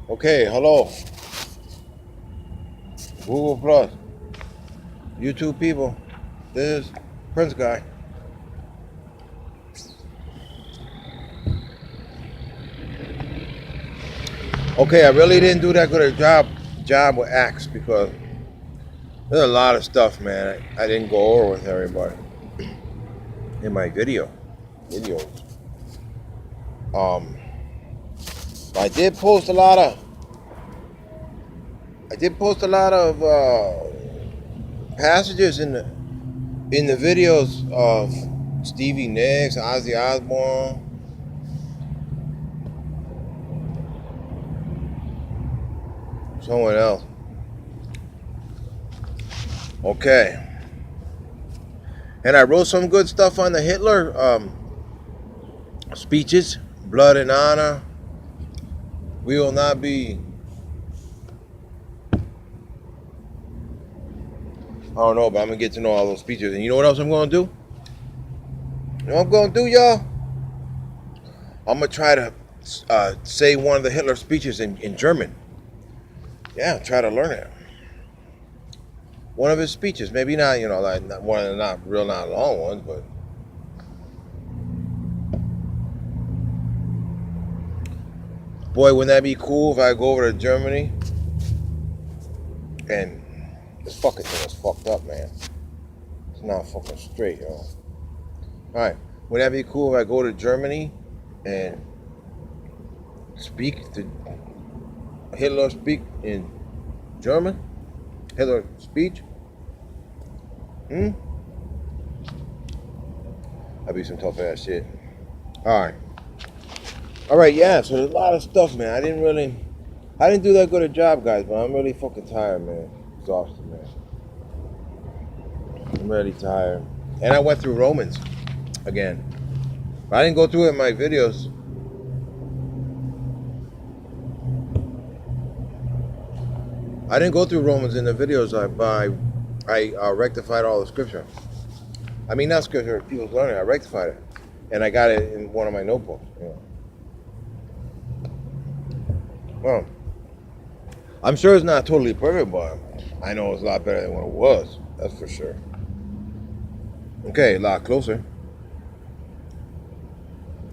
Okay, hello, Google Plus, YouTube people. This is Prince Guy. Okay, I really didn't do that good a job with Axe because there's a lot of stuff, man. I didn't go over with everybody in my videos. Um, I did post a lot of. I did post a lot of passages in the videos of Stevie Nicks, Ozzy Osbourne, someone else. Okay. And I wrote some good stuff on the Hitler speeches, blood and honor. We will not be. I don't know, but I'm gonna get to know all those speeches. And you know what else I'm gonna do? You know what I'm gonna do, y'all? I'm gonna try to say one of the Hitler speeches in German. Yeah, try to learn it. One of his speeches, maybe not, like not one of the not long ones, but boy, wouldn't that be cool if I go over to Germany and this fucking thing is fucked up, man. It's not fucking straight, yo. All right, wouldn't that be cool if I go to Germany and speak to Hitler speak in German? Hitler speech? Hmm? That'd be some tough ass shit. Alright. Alright, yeah, so there's a lot of stuff, man. I didn't do that good a job, guys, but I'm really fucking tired, man. Exhausted, man. I'm really tired. And I went through Romans again. But I didn't go through it in my videos. I didn't go through Romans in the videos. I rectified all the scripture. I mean, not scripture, people's learning. I rectified it. And I got it in one of my notebooks. Well, I'm sure it's not totally perfect, but I know it's a lot better than what it was. That's for sure. Okay, a lot closer.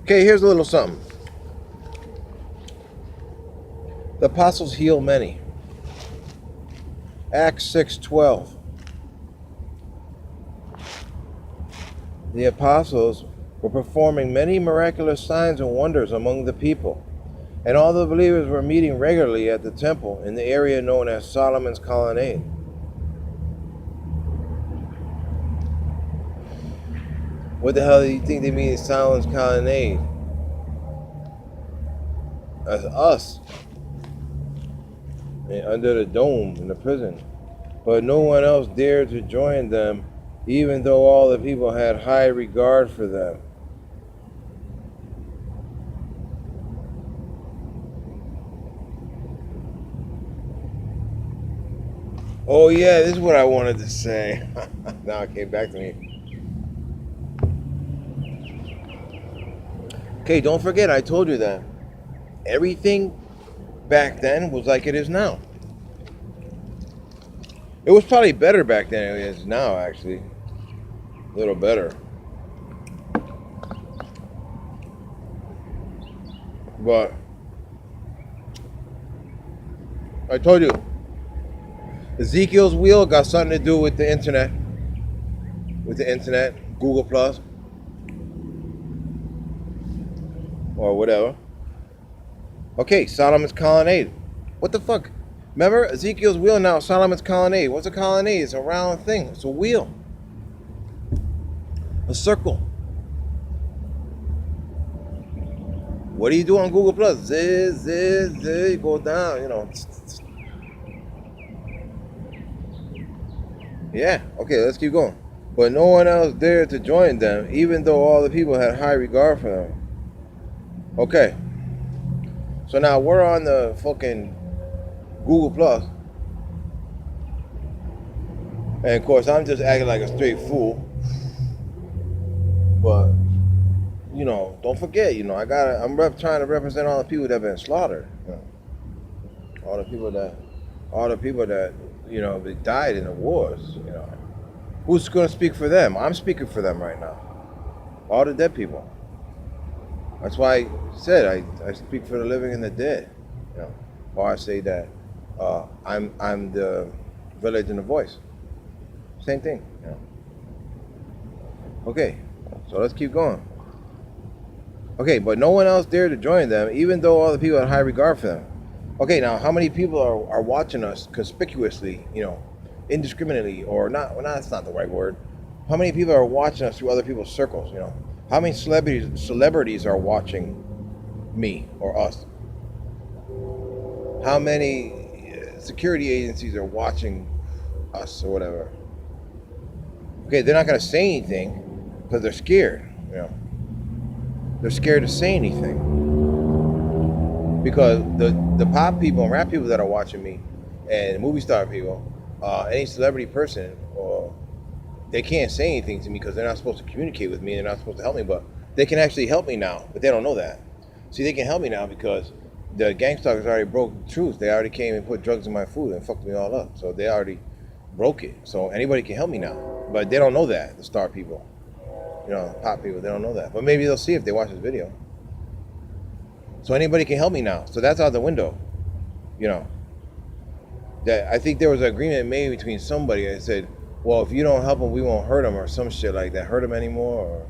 Okay, here's a little something. The apostles heal many. Acts 6:12. The apostles were performing many miraculous signs and wonders among the people, and all the believers were meeting regularly at the temple in the area known as Solomon's Colonnade. What the hell do you think they mean Solomon's Colonnade? That's us. And under the dome in the prison. But no one else dared to join them, even though all the people had high regard for them. Oh yeah, this is what I wanted to say. Now it came back to me. Okay, don't forget, I told you that everything back then was like it is now. It was probably better back then than it is now, actually. A little better. But I told you, Ezekiel's wheel got something to do with the internet. Google Plus, or whatever. Okay, Solomon's Colonnade. What the fuck? Remember Ezekiel's wheel, now Solomon's Colonnade. What's a colonnade? It's a round thing. It's a wheel. A circle. What do you do on Google Plus? Zizz, you go down, Yeah, okay, let's keep going. But no one else dared to join them, even though all the people had high regard for them. Okay. So now we're on the fucking Google Plus. And of course, I'm just acting like a straight fool. But, don't forget, I'm trying to represent all the people that have been slaughtered. All the people that, all the people that, they died in the wars. Who's going to speak for them? I'm speaking for them right now. All the dead people. That's why I said I speak for the living and the dead. Or I say that I'm the village and the voice. Same thing. Okay, so let's keep going. Okay, but no one else dared to join them, even though all the people had high regard for them. Okay, now how many people are watching us conspicuously, indiscriminately, or not? Well, that's not the right word. How many people are watching us through other people's circles? How many celebrities are watching me or us? How many security agencies are watching us or whatever? Okay, they're not going to say anything because they're scared. They're scared to say anything because the pop people and rap people that are watching me, and movie star people, any celebrity person, or they can't say anything to me because they're not supposed to communicate with me. They're not supposed to help me, but they can actually help me now. But they don't know that. See, they can help me now because the gangstalkers already broke the truth. They already came and put drugs in my food and fucked me all up. So they already broke it. So anybody can help me now. But they don't know that, the star people. Pop people, they don't know that. But maybe they'll see if they watch this video. So anybody can help me now. So that's out the window. That I think there was an agreement made between somebody that said, well, if you don't help them, we won't hurt them, or some shit like that. Hurt them anymore, or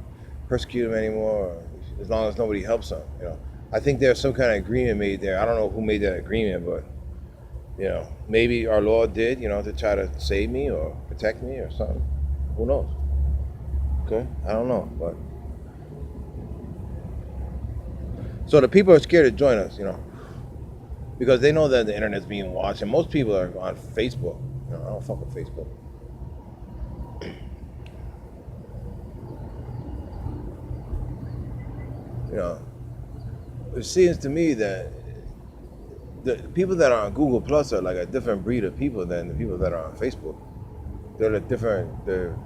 persecute them anymore, or as long as nobody helps them. I think there's some kind of agreement made there. I don't know who made that agreement, but maybe our Lord did, to try to save me or protect me or something. Who knows? Okay, I don't know, but so the people are scared to join us, because they know that the internet's being watched, and most people are on Facebook. I don't fuck with Facebook. It seems to me that the people that are on Google Plus are like a different breed of people than the people that are on Facebook. They're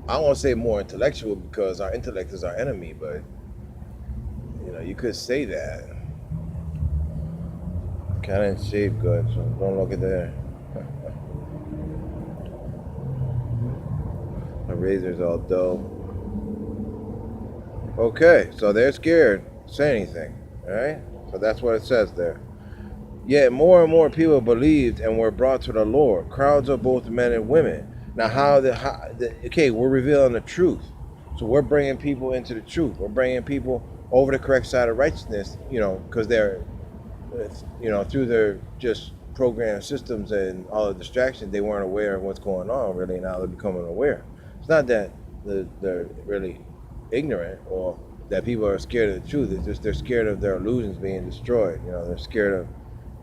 I don't want to say more intellectual because our intellect is our enemy, but you could say that. Kind of shape good, so don't look at there. My razor's all dull. Okay, so they're scared to say anything, all right? So that's what it says there. Yet more and more people believed and were brought to the Lord, crowds of both men and women. Now, okay, we're revealing the truth. So we're bringing people into the truth. We're bringing people over the correct side of righteousness, because they're, through their just programmed systems and all the distractions, they weren't aware of what's going on, really. Now they're becoming aware. It's not that they're really ignorant or that people are scared of the truth. It's just they're scared of their illusions being destroyed. They're scared of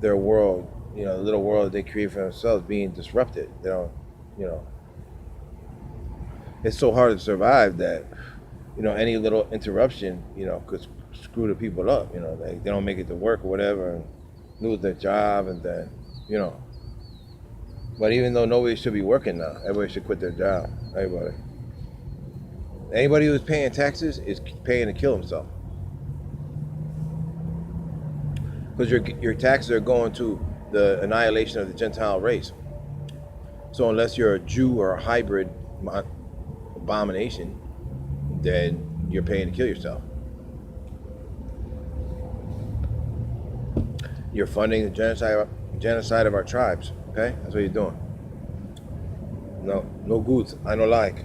their world, the little world that they create for themselves being disrupted. They don't, it's so hard to survive that, any little interruption, could screw the people up. They don't make it to work or whatever and lose their job, and then, But even though nobody should be working now, everybody should quit their job. Everybody. Anybody who's paying taxes is paying to kill himself. Because your taxes are going to the annihilation of the Gentile race. So unless you're a Jew or a hybrid abomination, then you're paying to kill yourself. You're funding the genocide of our tribes. Okay, that's what you're doing. No good. I don't like.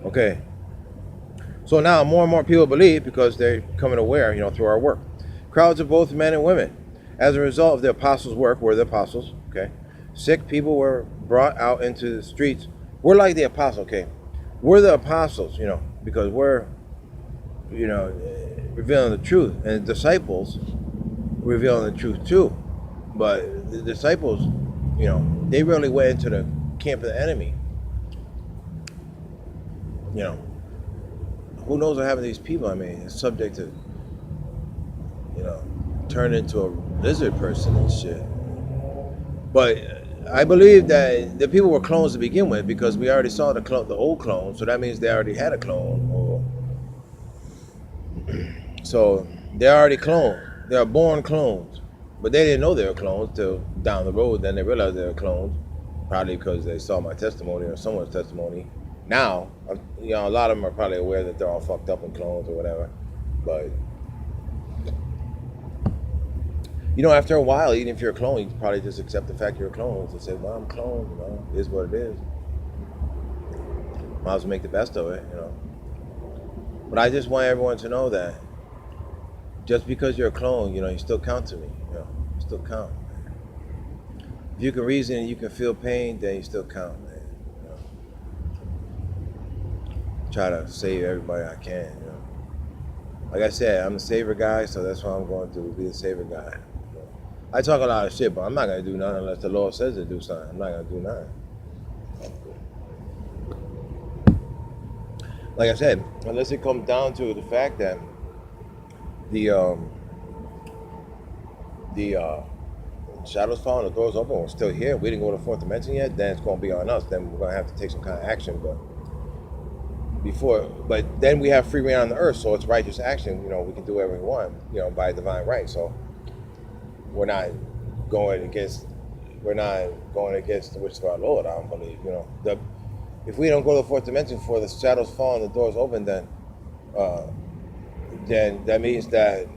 Okay. So now more and more people believe because they're becoming aware, through our work. Crowds of both men and women. As a result of the apostles' work, we're the apostles. Okay. Sick people were brought out into the streets. We're like the apostles. Okay. We're the apostles, because we're, revealing the truth, and the disciples revealing the truth too. But the disciples, they really went into the camp of the enemy. Who knows what happened to these people? I mean, it's subject to, turn into a lizard person and shit. But I believe that the people were clones to begin with because we already saw the old clone, so that means they already had a clone. So they're already cloned. They are born clones. But they didn't know they were clones till down the road. Then they realized they were clones, probably because they saw my testimony or someone's testimony. Now, a lot of them are probably aware that they're all fucked up in clones or whatever. But after a while, even if you're a clone, you probably just accept the fact you're a clone and say, "Well, I'm a clone. It is what it is. Might as well make the best of it, But I just want everyone to know that just because you're a clone, you still count to me. You still count. If you can reason and you can feel pain, then you still count, man. Try to save everybody I can. Like I said, I'm the savior guy, so that's what I'm going to do, be the savior guy. I talk a lot of shit, but I'm not going to do nothing unless the Lord says to do something. I'm not going to do nothing. Like I said, unless it comes down to the fact that the shadows fall and the doors open, we're still here, we didn't go to the fourth dimension yet, then it's going to be on us. Then we're going to have to take some kind of action. But then we have free reign on the earth, so it's righteous action. We can do whatever we want, by divine right. So we're not going against the wishes of our Lord. I don't believe. If we don't go to the fourth dimension before the shadows fall and the doors open, then that means that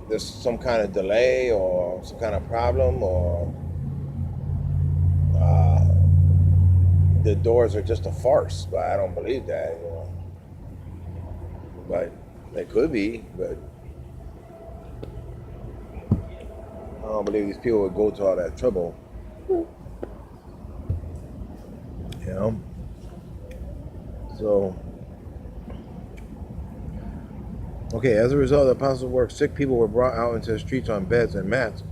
there's some kind of delay or some kind of problem, or the doors are just a farce. But I don't believe that. But it could be. But I don't believe these people would go to all that trouble. So, okay, as a result of the apostles' work, sick people were brought out into the streets on beds and mats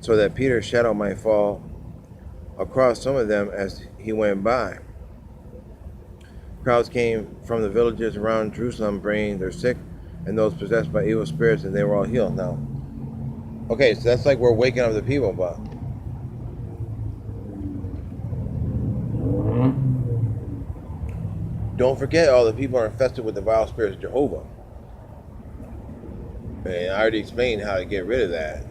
so that Peter's shadow might fall across some of them as he went by. Crowds came from the villages around Jerusalem bringing their sick and those possessed by evil spirits, and they were all healed. Now, okay, so that's like we're waking up the people, but don't forget all the people are infested with the vile spirits of Jehovah. And I already explained how to get rid of that,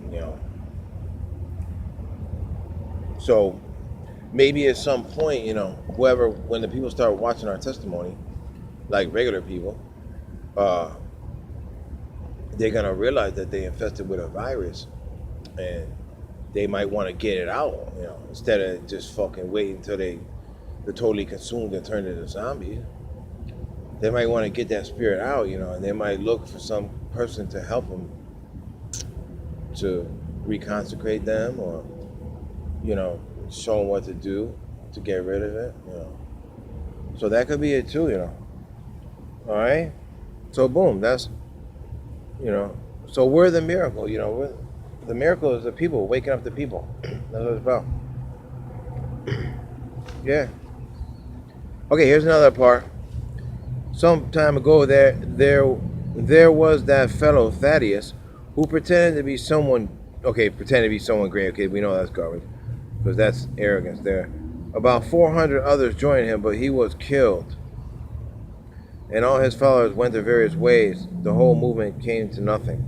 So maybe at some point, when the people start watching our testimony, like regular people, they're going to realize that they're infested with a virus, and they might want to get it out, instead of just fucking waiting until they're totally consumed and turned into zombies. They might want to get that spirit out, and they might look for some person to help them to reconsecrate them, or, show them what to do to get rid of it, So that could be it too, All right? So boom, that's, so we're the miracle, the miracle is the people, waking up the people. That's what it's about. Yeah. Okay, here's another part. Some time ago, there was that fellow Thaddeus who pretended to be someone. Okay, pretended to be someone great. Okay, we know that's garbage, because that's arrogance there. About 400 others joined him, but he was killed, and all his followers went their various ways. The whole movement came to nothing.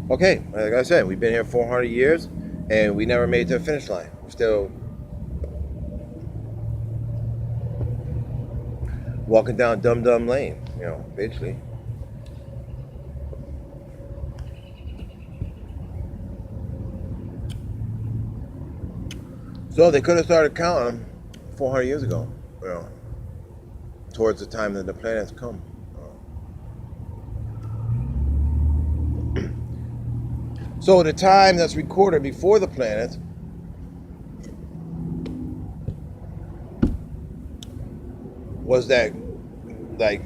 Okay, like I said, we've been here 400 years, and we never made it to the finish line. We're still walking down Dum Lane, basically. So they could have started counting 400 years ago, towards the time that the planets come. So the time that's recorded before the planets was that, like,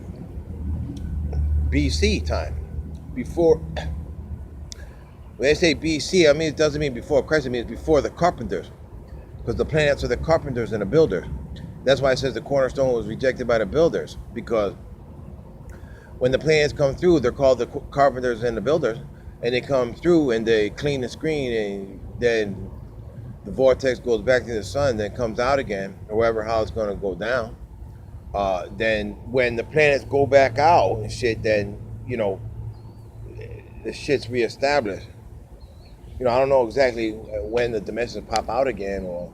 BC time. Before, when they say BC, I mean, it doesn't mean before Christ, it means before the carpenters. Because the planets are the carpenters and the builders. That's why it says the cornerstone was rejected by the builders. Because when the planets come through, they're called the carpenters and the builders. And they come through and they clean the screen, and then the vortex goes back to the sun, then comes out again, or wherever how it's going to go down. Then when the planets go back out and shit, then you know, the shit's reestablished. I don't know exactly when the dimensions pop out again, or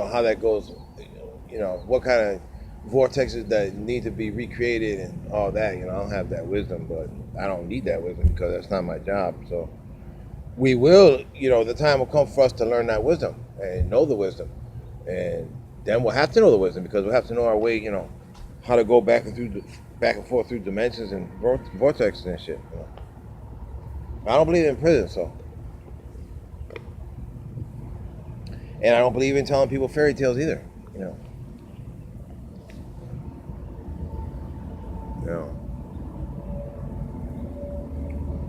how that goes. What kind of vortexes that need to be recreated and all that. I don't have that wisdom, but I don't need that wisdom because that's not my job. So we will, the time will come for us to learn that wisdom and know the wisdom, and then we'll have to know the wisdom because we'll have to know our way. How to go back and forth through dimensions and vortexes and shit. I don't believe in prison, so. And I don't believe in telling people fairy tales either. You know.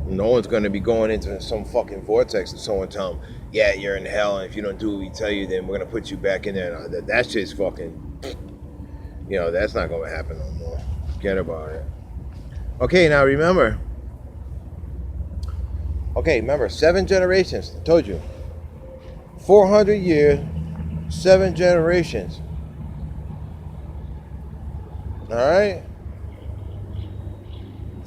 No one's going to be going into some fucking vortex and someone tell them, yeah, you're in hell, and if you don't do what we tell you, then we're going to put you back in there. That shit's fucking, that's not going to happen no more. Forget about it. Okay, now remember, 7 generations. I told you. 400 years, 7 generations. All right?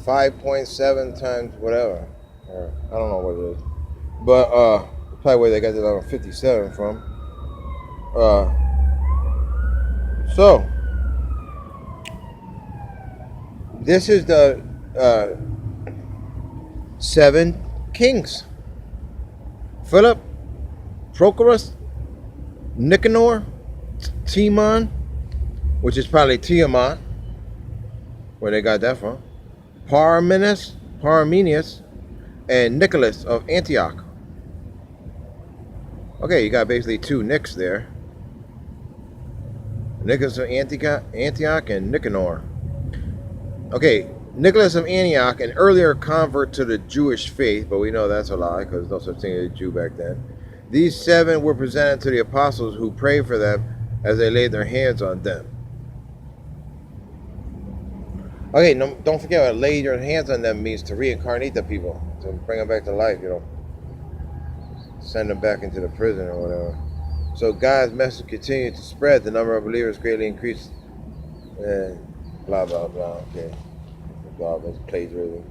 5.7 times whatever. Or, I don't know what it is. But probably where they got the number 57 from. So this is the 7 kings. Philip, Prochorus, Nicanor, Timon, which is probably Tiamat, where they got that from, Parmenius, and Nicholas of Antioch. Okay, you got basically 2 Nicks there. Nicholas of Antioch and Nicanor. Okay, Nicholas of Antioch, an earlier convert to the Jewish faith, but we know that's a lie because no such thing as a Jew back then. These 7 were presented to the apostles who prayed for them as they laid their hands on them. Okay, no, don't forget what lay your hands on them means to reincarnate the people, to bring them back to life, send them back into the prison or whatever. So God's message continued to spread. The number of believers greatly increased. And blah, blah, blah. Okay. Blah, blah, plagiarism.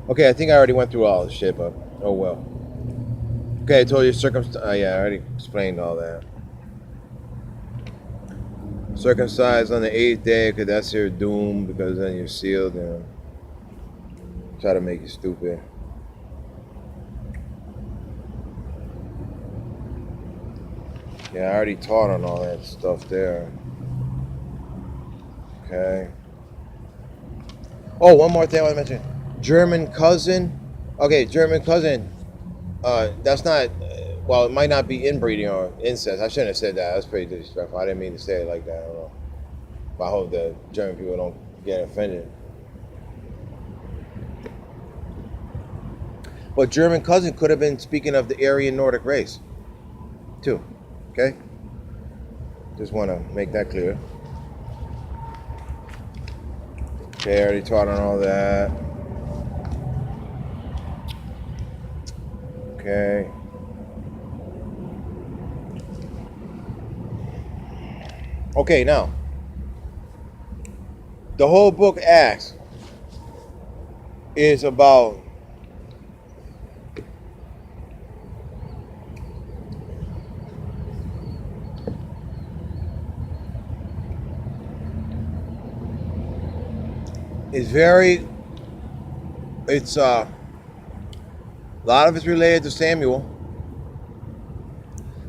Okay, I think I already went through all this shit, but oh well. Okay, I told you yeah, I already explained all that. Circumcised on the 8th day, because that's your doom, because then you're sealed, and try to make you stupid. Yeah, I already taught on all that stuff there. Okay. Oh, one more thing I want to mention. German cousin. Okay, German cousin. That's not, well, it might not be inbreeding or incest. I shouldn't have said that. That's pretty disrespectful. I didn't mean to say it like that. I don't know. But I hope the German people don't get offended. But German cousin could have been speaking of the Aryan Nordic race, too. Okay? Just want to make that clear. Okay, I already taught on all that. Okay. Okay, now. The whole book Acts is about it's a lot of it's related to Samuel.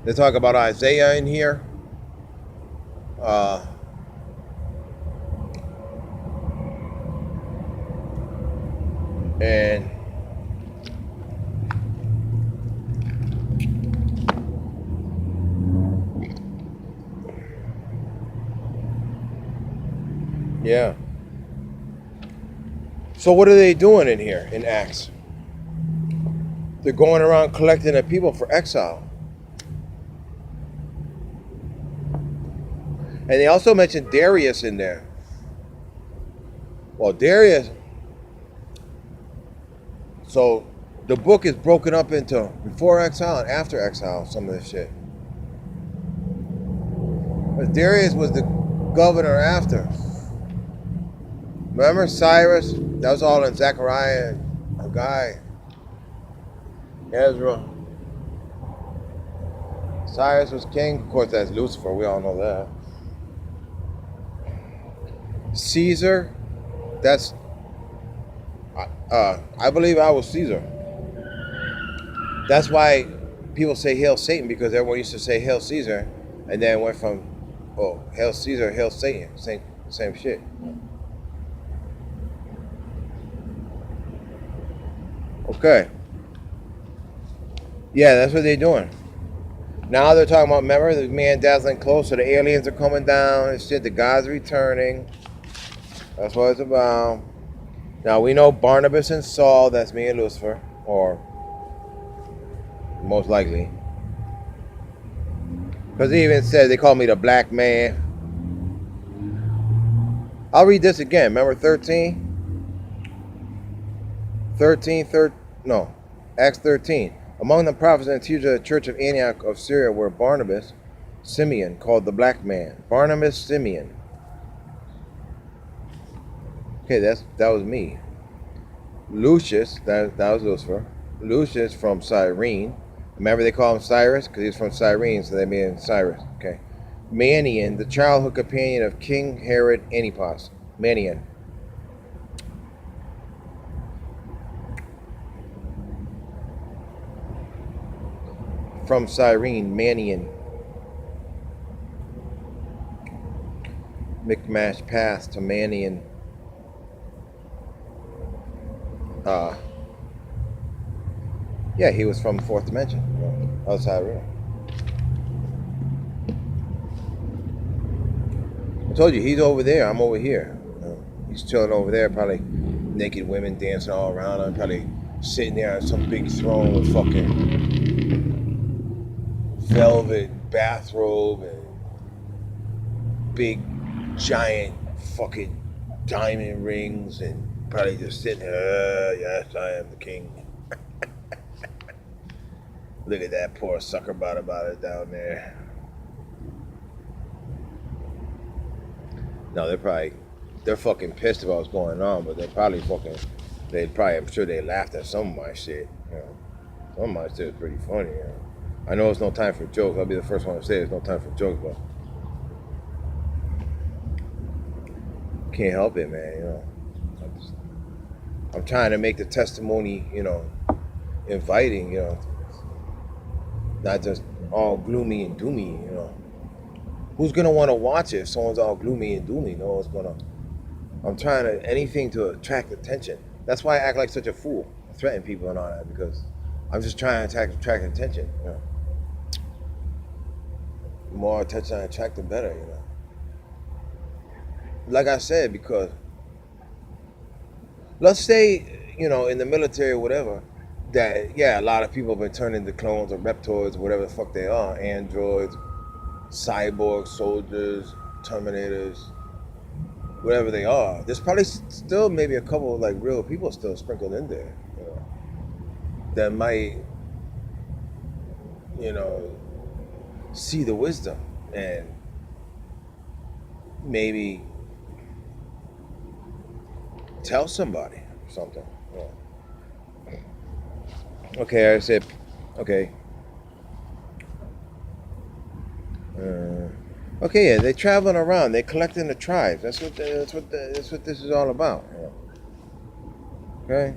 They talk about Isaiah in here. And yeah. So what are they doing in here in Acts? They're going around collecting the people for exile. And they also mentioned Darius in there. Well, Darius. So the book is broken up into before exile and after exile, some of this shit. Darius was the governor after. Remember Cyrus? That was all in Zechariah, Haggai, Ezra. Cyrus was king. Of course, that's Lucifer. We all know that. Caesar, that's I believe I was Caesar. That's why people say Hail Satan, because everyone used to say Hail Caesar, and then went from, oh, Hail Caesar, Hail Satan, same shit. Okay. Yeah, that's what they're doing. Now they're talking about, remember, the man dazzling close, so the aliens are coming down and shit, the God's returning. That's what it's about. Now we know Barnabas and Saul, that's me and Lucifer, or most likely. Because he even said they call me the black man. I'll read this again. Remember 13? Acts 13. Among the prophets and teachers of the church of Antioch of Syria were Barnabas, Simeon, called the black man. Barnabas, Simeon. Okay, that was me. Lucius, that was Lucifer. Lucius from Cyrene. Remember they call him Cyrus? Because he's from Cyrene, so they made him Cyrus. Okay. Manian, the childhood companion of King Herod Antipas. Manian. From Cyrene, Manian. Mi'kmash Pass to Manian. Yeah, he was from the fourth dimension, outside real. I told you, he's over there, I'm over here. He's chilling over there, probably naked women dancing all around him, probably sitting there on some big throne with fucking velvet bathrobe and big giant fucking diamond rings, and probably just sitting there, yes, I am the king. Look at that poor sucker about it down there. No, they're fucking pissed about what's going on, but I'm sure they laughed at some of my shit. You know, some of my shit is pretty funny. You know? I know it's no time for jokes. I'll be the first one to say there's no time for jokes, but can't help it, man. You know, I'm trying to make the testimony, you know, inviting. You know. Not just all gloomy and doomy, you know. Who's gonna want to watch it if someone's all gloomy and doomy? No one's gonna. I'm trying to anything to attract attention. That's why I act like such a fool. I threaten people and all that, because I'm just trying to attract attention. You know. The more attention I attract, the better. You know. Like I said, because let's say, you know, in the military or whatever, that, yeah, a lot of people have been turned into clones or reptoids or whatever the fuck they are, androids, cyborg soldiers, terminators, whatever they are. There's probably still maybe a couple of like real people still sprinkled in there, you know, that might, you know, see the wisdom and maybe tell somebody something. You know. Okay, I said, okay. Okay, yeah, they're traveling around. They're collecting the tribes. That's what this is all about. You know. Okay.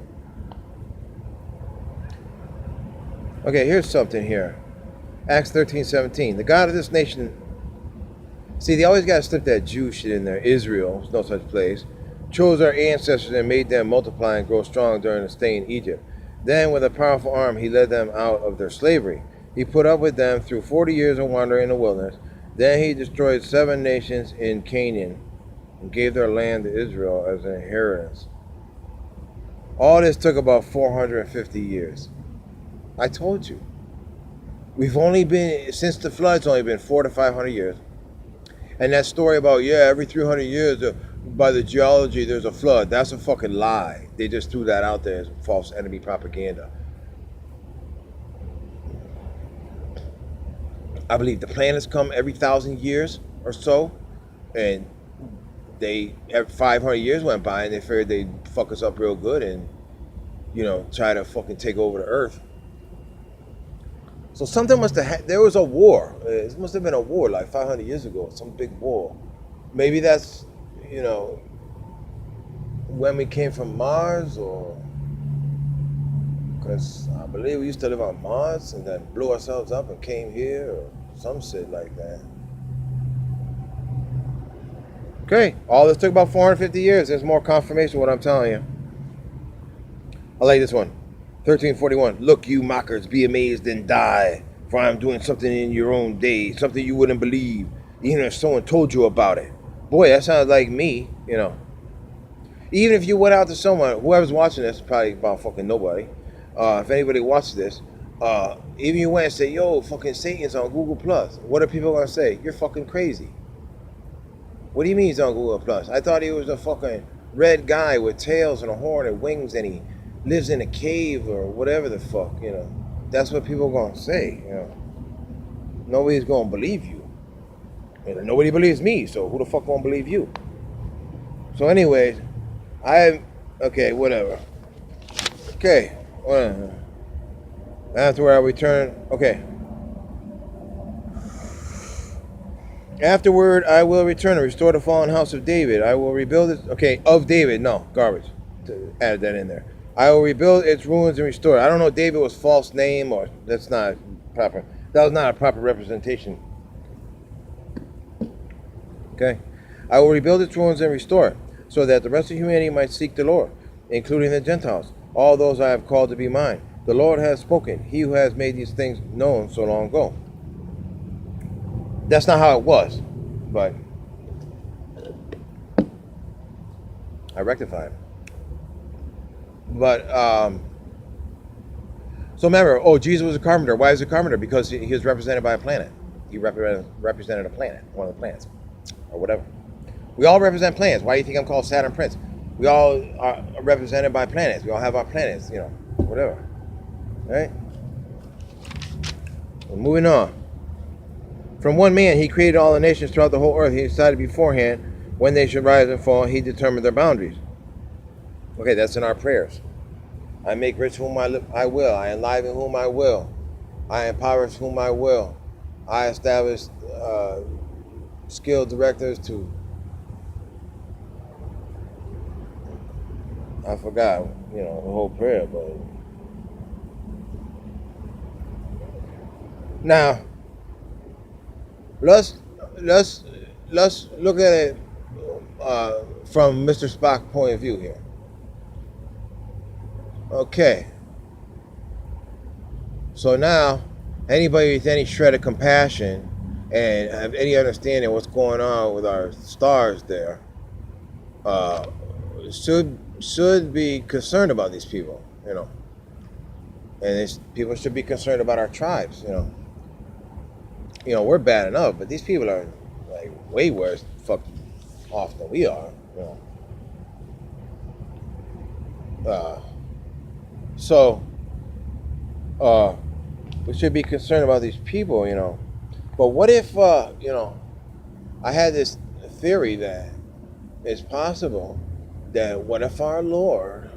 Okay, here's something here. Acts 13:17. The God of this nation. See, they always got to slip that Jew shit in there. Israel, there's no such place. Chose our ancestors and made them multiply and grow strong during the stay in Egypt. Then, with a powerful arm, he led them out of their slavery. He put up with them through 40 years of wandering in the wilderness. Then he destroyed 7 nations in Canaan and gave their land to Israel as an inheritance. All this took about 450 years. I told you. We've only been, since the flood's only been 400 to 500 years. And that story about, yeah, every 300 years, by the geology, there's a flood. That's a fucking lie. They just threw that out there as false enemy propaganda. I believe the planets come every 1,000 years. or so, and they 500 years went by, and they figured they'd fuck us up real good, and try to fucking take over the earth. So something must have. There was a war. It must have been a war like 500 years ago. Some big war. Maybe that's when we came from Mars, or because I believe we used to live on Mars and then blew ourselves up and came here, or some shit like that. Okay, all this took about 450 years. There's more confirmation of what I'm telling you. I like this one. 1341. Look, you mockers, be amazed and die, for I am doing something in your own day, something you wouldn't believe, even if someone told you about it. Boy, that sounds like me, Even if you went out to someone, whoever's watching this, probably about fucking nobody. If anybody watches this, even you went and say, yo, fucking Satan's on Google Plus. What are people gonna say? You're fucking crazy. What do you mean he's on Google Plus? I thought he was a fucking red guy with tails and a horn and wings, and he lives in a cave or whatever the fuck, That's what people are gonna say, Nobody's gonna believe you. Nobody believes me, so who the fuck gonna believe you? So anyways, okay, whatever. Okay, after I return, okay. Afterward, I will return and restore the fallen house of David. I will rebuild it. Okay, of David. No, garbage. Add that in there. I will rebuild its ruins and restore it. I don't know if David was false name, or that's not proper. That was not a proper representation. Okay. I will rebuild its ruins and restore it, so that the rest of humanity might seek the Lord, including the Gentiles, all those I have called to be mine. The Lord has spoken, he who has made these things known so long ago. That's not how it was, but I rectified. But, so remember, Jesus was a carpenter. Why is he a carpenter? Because he was represented by a planet. He represented a planet, one of the planets, or whatever. We all represent planets. Why do you think I'm called Saturn Prince? We all are represented by planets. We all have our planets, whatever. Right? Well, moving on. From one man, he created all the nations throughout the whole earth. He decided beforehand when they should rise and fall. He determined their boundaries. Okay, that's in our prayers. I make rich whom I will. I enliven whom I will. I impoverish whom I will. I establish skilled directors to... I forgot, the whole prayer, but... Now, let's look at it from Mr. Spock's point of view here. Okay. So now, anybody with any shred of compassion and have any understanding of what's going on with our stars there, should be concerned about these people, and people should be concerned about our tribes, we're bad enough, but these people are like way worse fucking off than we are, So we should be concerned about these people, But what if, I had this theory that it's possible that what if our Lord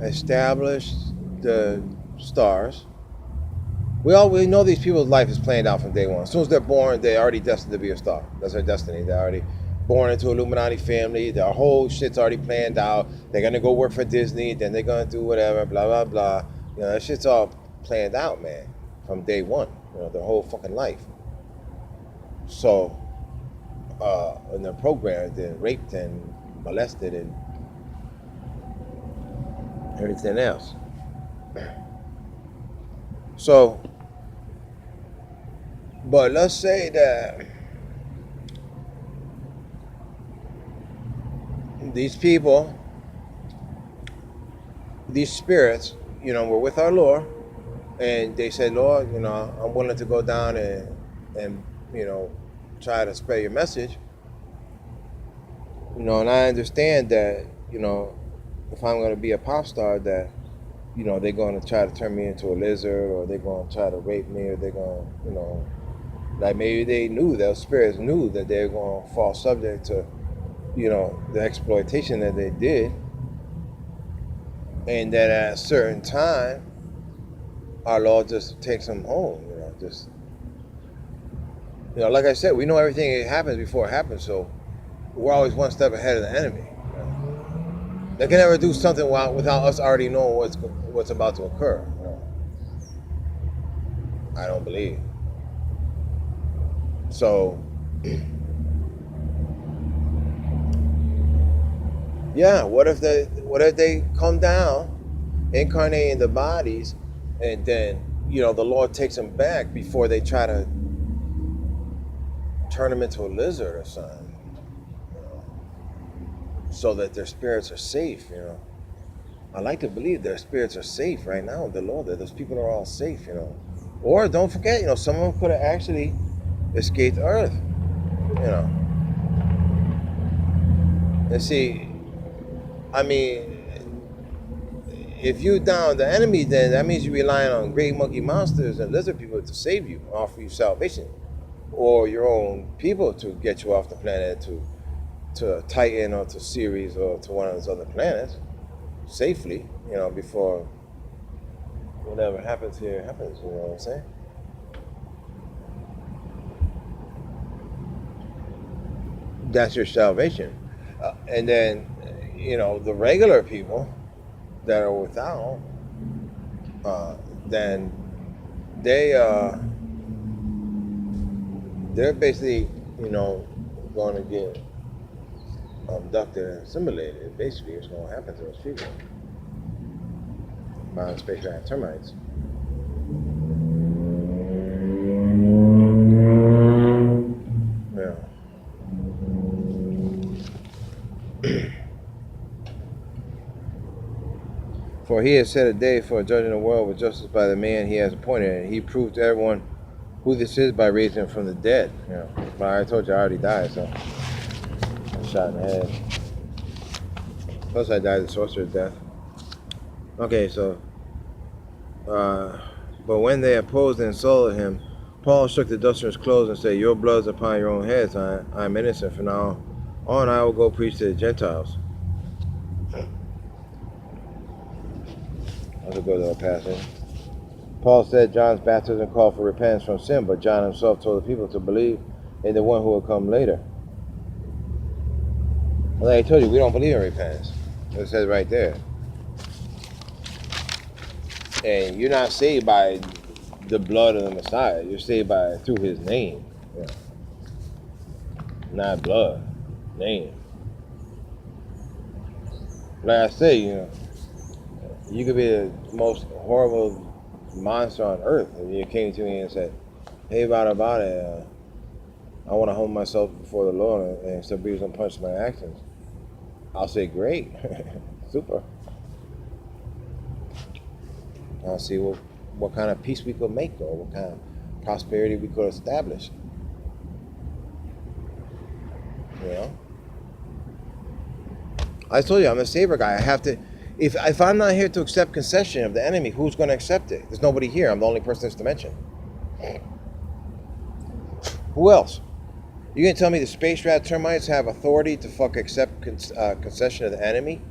established the stars. We know these people's life is planned out from day one. As soon as they're born, they're already destined to be a star. That's their destiny. They're already born into Illuminati family. Their whole shit's already planned out. They're gonna go work for Disney, then they're gonna do whatever, blah blah blah. That shit's all planned out, man, from day one. Their whole fucking life. So, and they're programmed and raped and molested and everything else. So, but let's say that these people, these spirits, were with our Lord, and they said, Lord, I'm willing to go down and try to spread your message. And I understand that, if I'm going to be a pop star, that they're going to try to turn me into a lizard, or they're going to try to rape me, or they're going to, like maybe they knew, those spirits knew that they're going to fall subject to, the exploitation that they did, and that at a certain time, our Lord just takes them home, just, like I said, we know everything happens before it happens, so we're always one step ahead of the enemy. They can never do something without us already knowing what's about to occur. I don't believe. So, yeah, what if they come down, incarnate in the bodies, and then the Lord takes them back before they try to turn them into a lizard or something, so that their spirits are safe. I like to believe their spirits are safe right now with the Lord, that those people are all safe. Or don't forget, some of them could have actually escaped Earth. And see, I mean, if you down the enemy, then that means you're relying on great monkey monsters and lizard people to save you, offer you salvation, or your own people to get you off the planet to Titan or to Ceres or to one of those other planets safely, before whatever happens here happens. You know what I'm saying? That's your salvation. And then, the regular people that are without, then they're basically, going to get abducted and assimilated. Basically, what's going to happen to those people by spacecraft termites. Yeah. For he has set a day for judging the world with justice by the man he has appointed, and he proved to everyone who this is by raising him from the dead. But I told you I already died, so I shot in the head. Plus I died the sorcerer's death. Okay, so but when they opposed and insulted him, Paul shook the dust from his clothes and said, "Your blood is upon your own heads. I am innocent. From now on I will go preach to the Gentiles." Let's go to a passage. Paul said John's baptism called for repentance from sin, but John himself told the people to believe in the one who will come later. Well, like I told you, we don't believe in repentance. It says right there. And you're not saved by the blood of the Messiah. You're saved through his name. Not blood. Name. Like I say, you could be the most horrible monster on earth, and you came to me and said, "Hey, about it, I want to humble myself before the Lord and still be some punch my actions." I'll say, "Great, super." I'll see what kind of peace we could make, or what kind of prosperity we could establish. I told you I'm a saver guy. I have to. If I'm not here to accept concession of the enemy, who's going to accept it? There's nobody here. I'm the only person in this dimension. Who else? You gonna tell me the space rat termites have authority to accept concession of the enemy?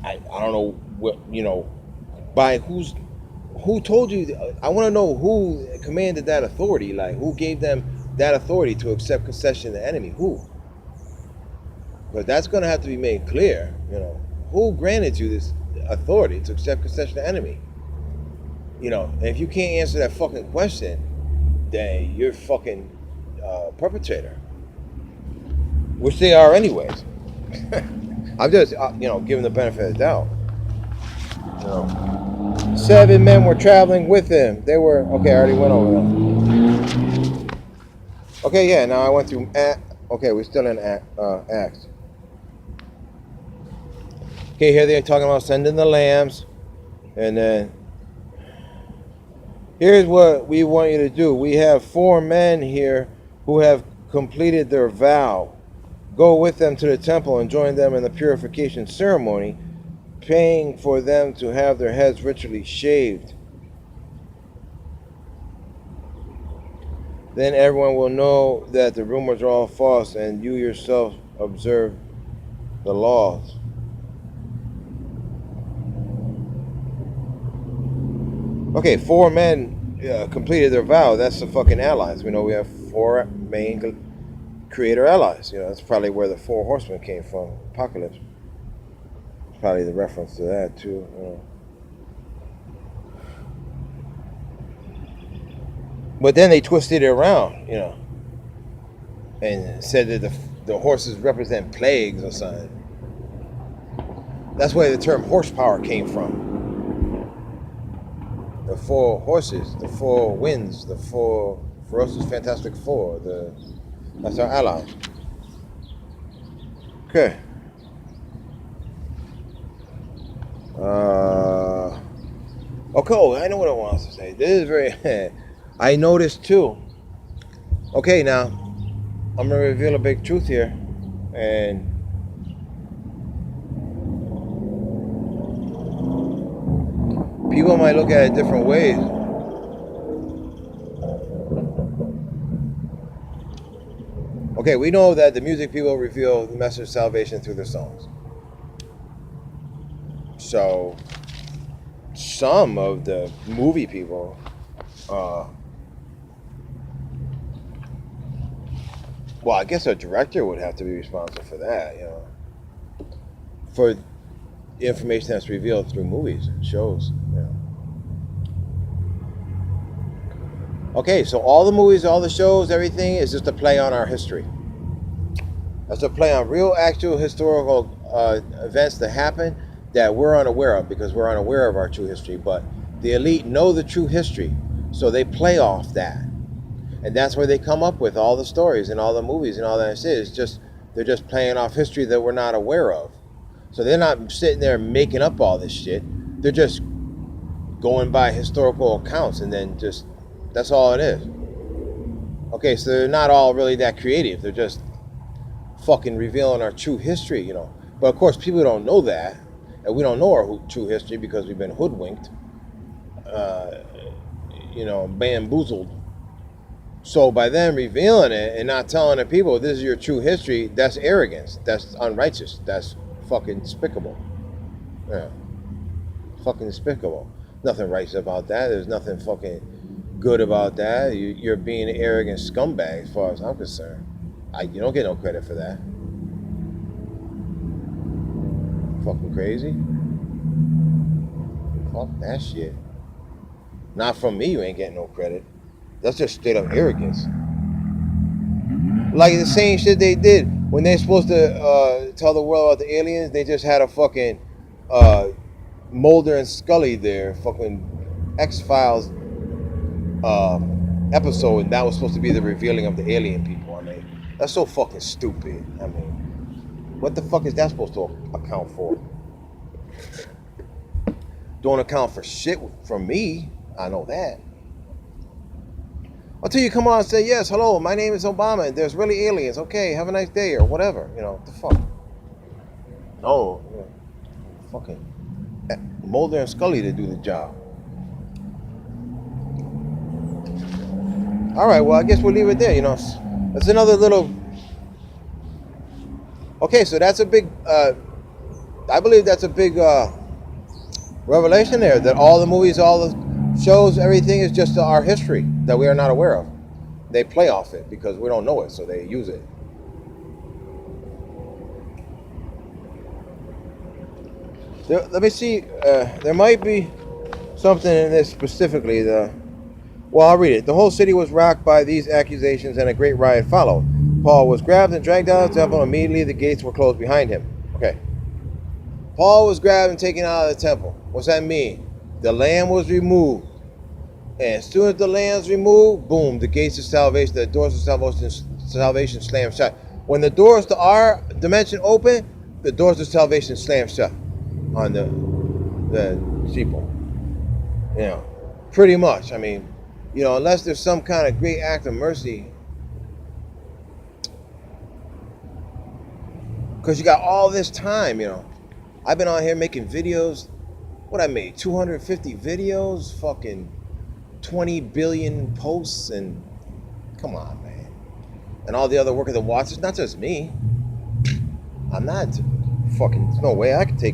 I don't know what by who told you. I want to know who commanded that authority. Like, who gave them that authority to accept concession of the enemy? Who? But that's going to have to be made clear. Who granted you this authority to accept concession of the enemy? And if you can't answer that fucking question, then you're fucking perpetrator, which they are anyways. I'm just giving the benefit of the doubt. 7 men were traveling with him. They were okay. I already went over them. Okay, yeah. Now I went through. Okay, we're still in Acts. Okay, here they're talking about sending the lambs, and then here's what we want you to do. We have 4 men here who have completed their vow. go with them to the temple and join them in the purification ceremony, paying for them to have their heads ritually shaved. Then everyone will know that the rumors are all false and you yourself observe the laws. Okay, 4 men completed their vow. That's the fucking allies. We know we have 4 main creator allies. That's probably where the 4 horsemen came from. Apocalypse. Probably the reference to that too. But then they twisted it around, and said that the horses represent plagues or something. That's where the term horsepower came from. The 4 horses, the 4 winds, the 4 ferocious fantastic 4. That's our allies. Okay. Okay, I know what I want to say. This is very... I noticed too. Okay, now, I'm going to reveal a big truth here. And... people might look at it different ways. Okay, we know that the music people reveal the message of salvation through their songs. So, some of the movie people, well, I guess a director would have to be responsible for that, for information that's revealed through movies and shows. Okay, so all the movies, all the shows, everything is just a play on our history. That's a play on real, actual historical events that happen that we're unaware of because we're unaware of our true history. But the elite know the true history, so they play off that. And that's where they come up with all the stories and all the movies and all that shit. It's just, they're just playing off history that we're not aware of. So they're not sitting there making up all this shit. They're just going by historical accounts and then just, that's all it is. Okay, so they're not all really that creative. They're just fucking revealing our true history, But of course, people don't know that. And we don't know our true history because we've been hoodwinked, bamboozled. So by them revealing it and not telling the people this is your true history, that's arrogance. That's unrighteous. That's fucking despicable. Yeah. Fucking despicable. Nothing righteous about that. There's nothing fucking good about that. You're being an arrogant scumbag as far as I'm concerned. You don't get no credit for that. Fucking crazy. Fuck that shit. Not from me, you ain't getting no credit. That's just straight up arrogance. Like the same shit they did when they're supposed to tell the world about the aliens. They just had a fucking Mulder and Scully there, fucking X-Files episode, and that was supposed to be the revealing of the alien people. I mean, that's so fucking stupid. I mean, what the fuck is that supposed to account for? Don't account for shit from me. I know that. Until you come on and say, yes, hello, my name is Obama, and there's really aliens. Okay, have a nice day, or whatever. What the fuck? No, fucking Mulder and Scully to do the job. All right, well, I guess we'll leave it there. That's another little. Okay, so that's a big. I believe that's a big revelation there. That all the movies, all the shows, everything is just our history that we are not aware of. They play off it because we don't know it, so they use it. Let me see. There might be something in this specifically. Well, I'll read it. The whole city was rocked by these accusations, and a great riot followed. Paul was grabbed and dragged out of the temple. Immediately, the gates were closed behind him. Okay. Paul was grabbed and taken out of the temple. What's that mean? The lamb was removed. And as soon as the lamb's removed, boom, the gates of salvation, the doors of salvation slam shut. When the doors to our dimension open, the doors of salvation slam shut on the sheeple. Pretty much. I mean, unless there's some kind of great act of mercy, Because you got all this time, you know. I've been on here making videos. What I made? 250 videos, fucking 20 billion posts, and come on, man. And all the other work of the watch. It's not just me. I'm not fucking, there's no way I could take,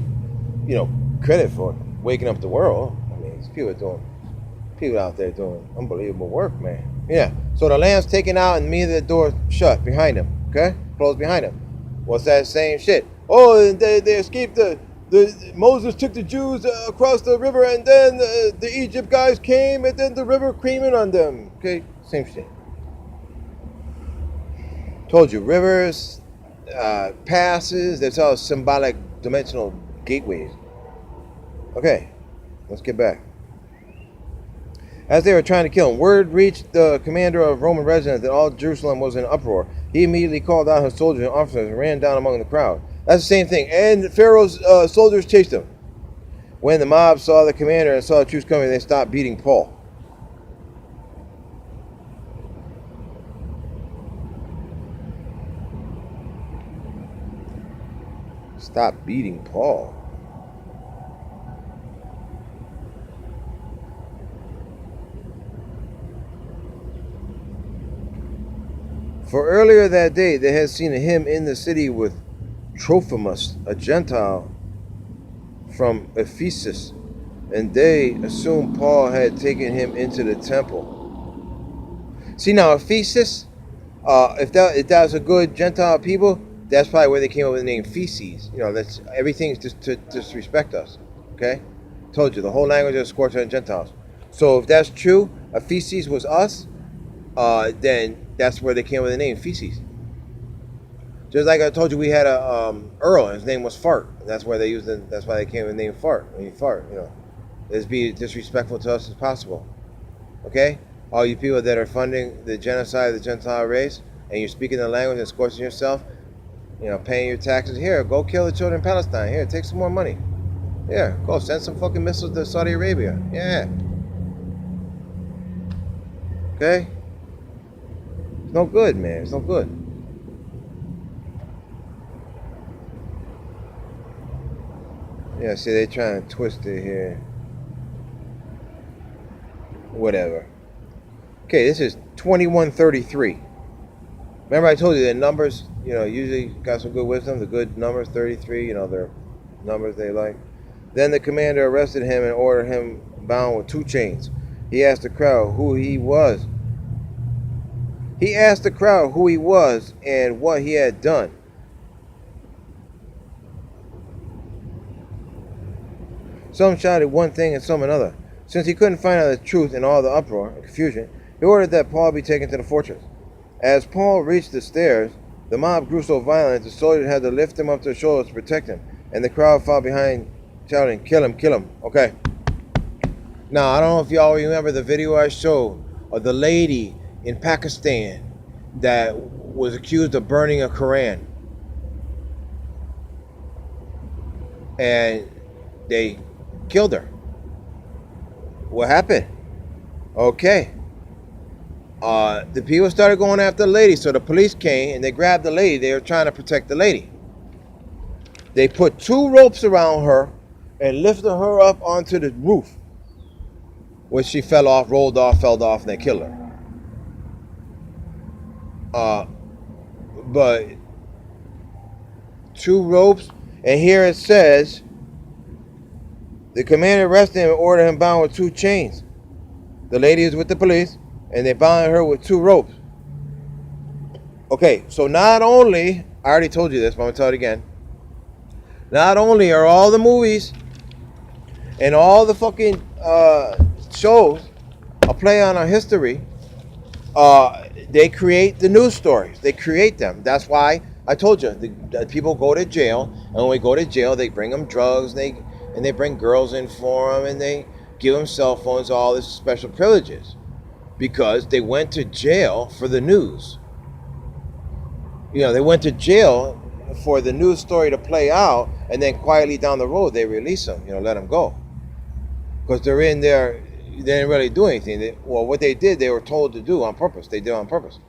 you know, credit for waking up the world. I mean, there's people out there doing unbelievable work, man. Yeah. So the lamb's taken out and me the door shut behind him. Okay? Closed behind him. What's that same shit? Oh, they escaped Moses took the Jews across the river, and then the Egypt guys came, and then the river creaming on them. Okay? Same shit. Told you, rivers, passes, that's all symbolic dimensional gateways. Okay, let's get back. As they were trying to kill him, word reached the commander of Roman residents that all Jerusalem was in uproar. He immediately called out his soldiers and officers and ran down among the crowd. That's the same thing. And Pharaoh's soldiers chased him. When the mob saw the commander and saw the troops coming, they stopped beating Paul. Stop beating Paul. For earlier that day, they had seen him in the city with Trophimus, a Gentile from Ephesus, and they assumed Paul had taken him into the temple. See now, Ephesus, if that was a good Gentile people, that's probably where they came up with the name feces. You know, that's everything's just to disrespect us. Okay, told you the whole language of Scorcher and Gentiles. So if that's true, Ephesus was us, then that's where they came up with the name feces. Just like I told you, we had a Earl, and his name was Fart. That's why they used it. That's why they came with the name Fart. When you fart, you know, let's be disrespectful to us as possible. Okay, all you people that are funding the genocide of the Gentile race, and you're speaking the language and scorching yourself, you know, paying your taxes. Here, go kill the children in Palestine. Here, take some more money. Here, go send some fucking missiles to Saudi Arabia. Yeah. Okay. It's no good, man. It's no good. Yeah, see, they trying to twist it here. Whatever. Okay, this is 2133. Remember I told you that numbers, you know, usually got some good wisdom. The good numbers, 33, you know, they're numbers they like. Then the commander arrested him and ordered him bound with 2 chains. He asked the crowd who he was. He asked the crowd who he was and what he had done. Some shouted one thing and some another. Since he couldn't find out the truth in all the uproar and confusion, he ordered that Paul be taken to the fortress. As Paul reached the stairs, the mob grew so violent the soldiers had to lift him up their shoulders to protect him, and the crowd followed behind, shouting, "Kill him, kill him." Okay. Now, I don't know if y'all remember the video I showed of the lady in Pakistan that was accused of burning a Quran. And they killed her. What happened? Okay. The people started going after the lady, so the police came and they grabbed the lady. They were trying to protect the lady. They put 2 ropes around her and lifted her up onto the roof, which she fell off, rolled off, fell off, and they killed her. But 2 ropes, and here it says, the commander arrested him and ordered him bound with 2 chains. The lady is with the police, and they bound her with 2 ropes. Okay, so not only, I already told you this, but I'm going to tell it again. Not only are all the movies and all the fucking shows a play on our history, they create the news stories. They create them. That's why I told you, the people go to jail, and when we go to jail, they bring them drugs, and they bring girls in for them, and they give them cell phones, all this special privileges, because they went to jail for the news. You know, they went to jail for the news story to play out, and then quietly down the road, they release them, you know, let them go. Because they're in there, they didn't really do anything. Well, what they did, they were told to do on purpose. They did it on purpose.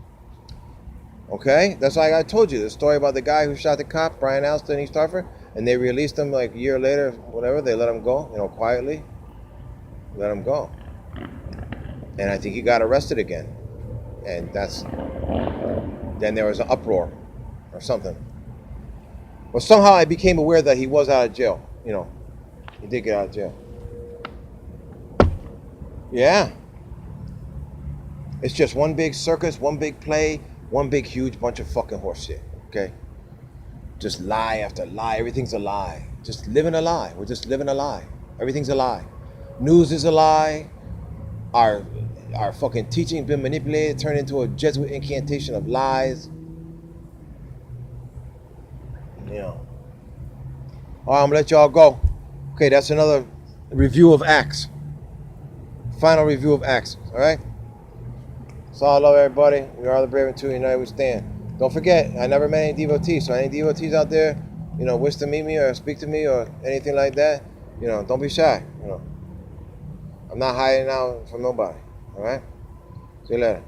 Okay? That's like I told you, the story about the guy who shot the cop, Brian Alston, East Hartford, and they released him like a year later, whatever. They let him go, quietly. Let him go. And I think he got arrested again. And then there was an uproar or something. But somehow I became aware that he was out of jail. He did get out of jail. Yeah. It's just one big circus, one big play, one big huge bunch of fucking horse shit. Okay? Just lie after lie. Everything's a lie. Just living a lie. We're just living a lie. Everything's a lie. News is a lie. Our fucking teaching been manipulated, turned into a Jesuit incantation of lies. All right, I'm gonna let y'all go. Okay, that's another review of Acts. Final review of Acts. All right. So I love everybody. We are the brave and true. United we stand. Don't forget, I never met any devotees. So any devotees out there, wish to meet me or speak to me or anything like that, don't be shy. I'm not hiding out from nobody. All right. See you later.